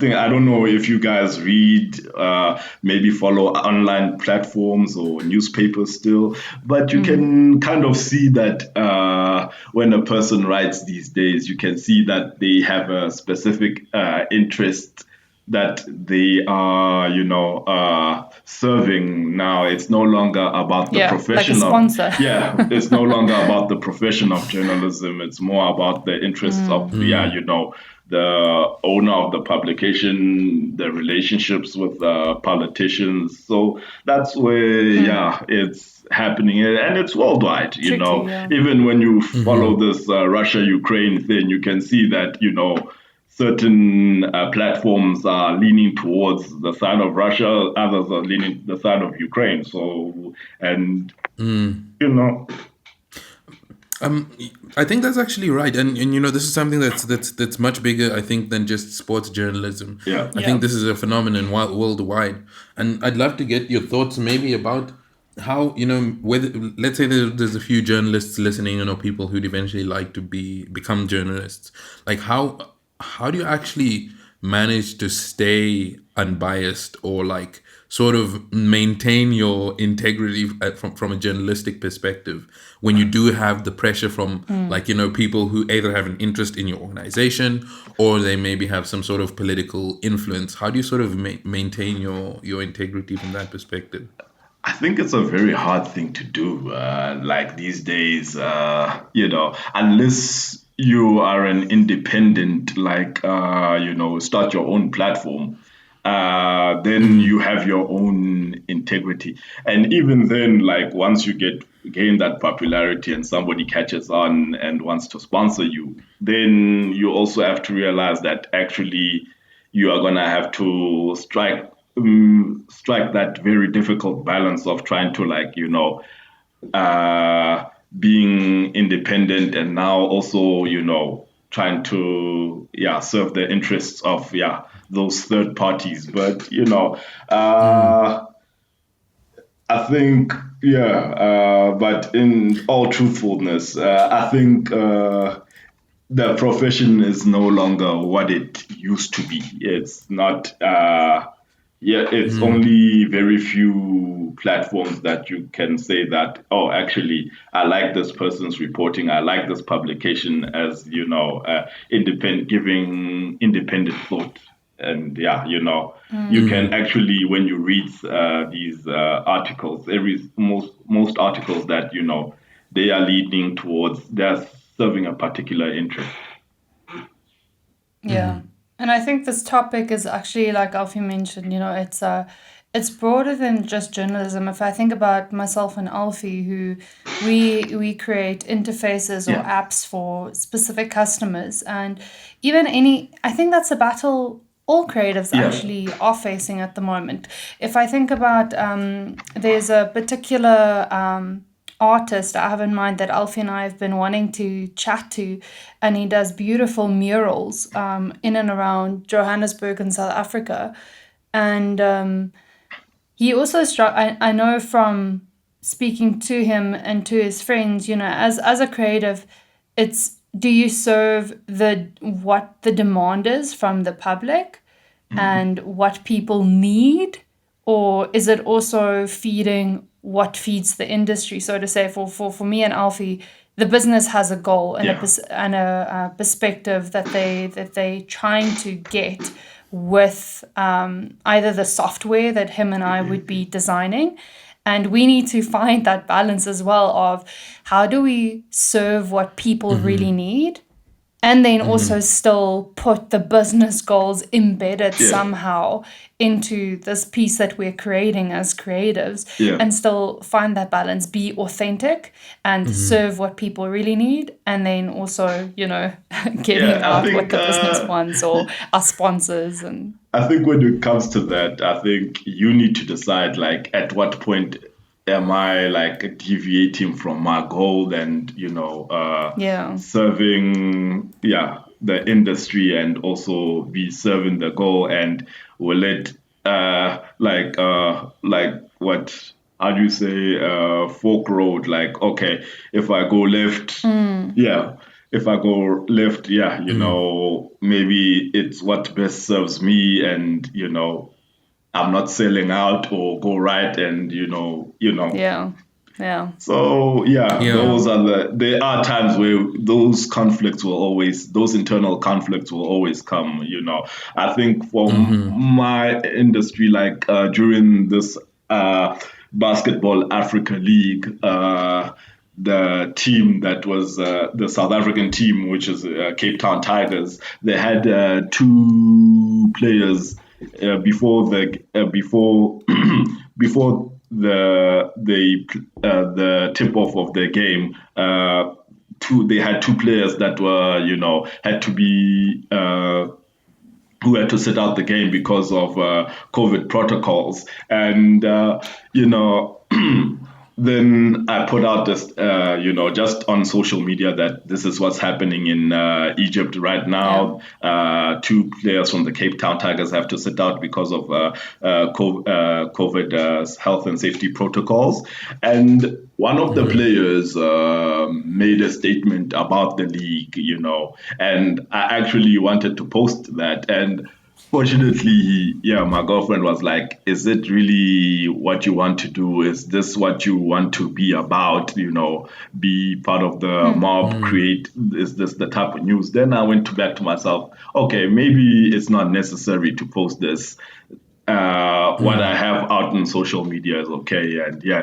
I don't know if you guys read, maybe follow online platforms or newspapers still, but you can kind of see that when a person writes these days, you can see that they have a specific interest that they are, serving now. It's no longer about the Yeah, like a profession of, sponsor. yeah, it's no longer about the profession of journalism. It's more about the interests of, yeah, the owner of the publication, the relationships with politicians. So that's where, yeah, it's happening. And it's worldwide, Tricky, yeah. Even when you follow this Russia Ukraine thing, you can see that, certain platforms are leaning towards the side of Russia, others are leaning the side of Ukraine. So, and, you know, I think that's actually right, and this is something that's much bigger, I think, than just sports journalism. yeah. I Yeah. think this is a phenomenon worldwide, and I'd love to get your thoughts maybe about how whether, let's say there's a few journalists listening, people who'd eventually like to become journalists. Like how do you actually manage to stay unbiased, or like sort of maintain your integrity from a journalistic perspective when you do have the pressure from, like, people who either have an interest in your organization, or they maybe have some sort of political influence? How do you sort of maintain your integrity from that perspective? I think it's a very hard thing to do. Like these days, unless you are an independent, like, start your own platform, then you have your own integrity. And even then, like, once you gain that popularity and somebody catches on and wants to sponsor you, then you also have to realize that actually you are gonna have to strike that very difficult balance of trying to, like, being independent and now also, trying to, yeah, serve the interests of, yeah, those third parties. But I think, yeah, but in all truthfulness, I think the profession is no longer what it used to be. It's not. Yeah, it's only very few platforms that you can say that, oh, actually, I like this person's reporting, I like this publication as, giving independent thought. And yeah, you can actually, when you read these articles, most articles that, they are leading towards, they're serving a particular interest. Yeah. And I think this topic is actually, like Alfie mentioned, it's broader than just journalism. If I think about myself and Alfie, who we create interfaces or Yeah. apps for specific customers, and even I think that's a battle all creatives Yeah. actually are facing at the moment. If I think about, there's a particular artist I have in mind that Alfie and I have been wanting to chat to, and he does beautiful murals in and around Johannesburg in South Africa. And he also struck, I know from speaking to him and to his friends, as a creative, it's, do you serve what the demand is from the public and what people need, or is it also feeding what feeds the industry, so to say? For me and Alfie, the business has a goal and Yeah. a perspective that they trying to get with either the software that him and I would be designing. And we need to find that balance as well of how do we serve what people really need, and then also still put the business goals embedded Yeah. somehow into this piece that we're creating as creatives, Yeah. and still find that balance, be authentic and serve what people really need, and then also, getting Yeah, I out what think the business wants or our sponsors. And I think when it comes to that, I think you need to decide, like, at what point am I, like, deviating from my goal and, yeah. serving, yeah, the industry and also be serving the goal, and will it like what, how do you say, fork road, like, okay, if I go left, yeah, if I go left, yeah, maybe it's what best serves me, and I'm not selling out, or go right, and Yeah. Yeah. so yeah, Yeah. those Yeah. are there are times where those internal conflicts will always come. I think from Mm-hmm. my industry, like during this uh, Basketball Africa League, the team that was the South African team, which is Cape Town Tigers, they had two players before before the tip off of the game. They had two players that were had to be who had to sit out the game because of COVID protocols. And, then I put out this, just on social media, that this is what's happening in Egypt right Yeah. now. Two players from the Cape Town Tigers have to sit out because of COVID health and safety protocols. And one of the players made a statement about the league, and I actually wanted to post that. And fortunately, yeah, my girlfriend was like, "Is it really what you want to do? Is this what you want to be about? Be part of the mob, create, is this the type of news?" Then I went back to myself, okay, maybe it's not necessary to post this. What I have out on social media is okay. And yeah,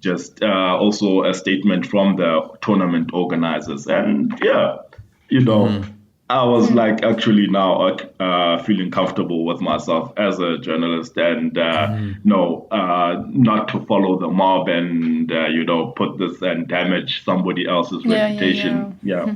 just also a statement from the tournament organizers. And yeah, you know, I was like actually now feeling comfortable with myself as a journalist, and no, not to follow the mob, and put this and damage somebody else's Yeah. Yeah. Yeah. reputation. Yeah,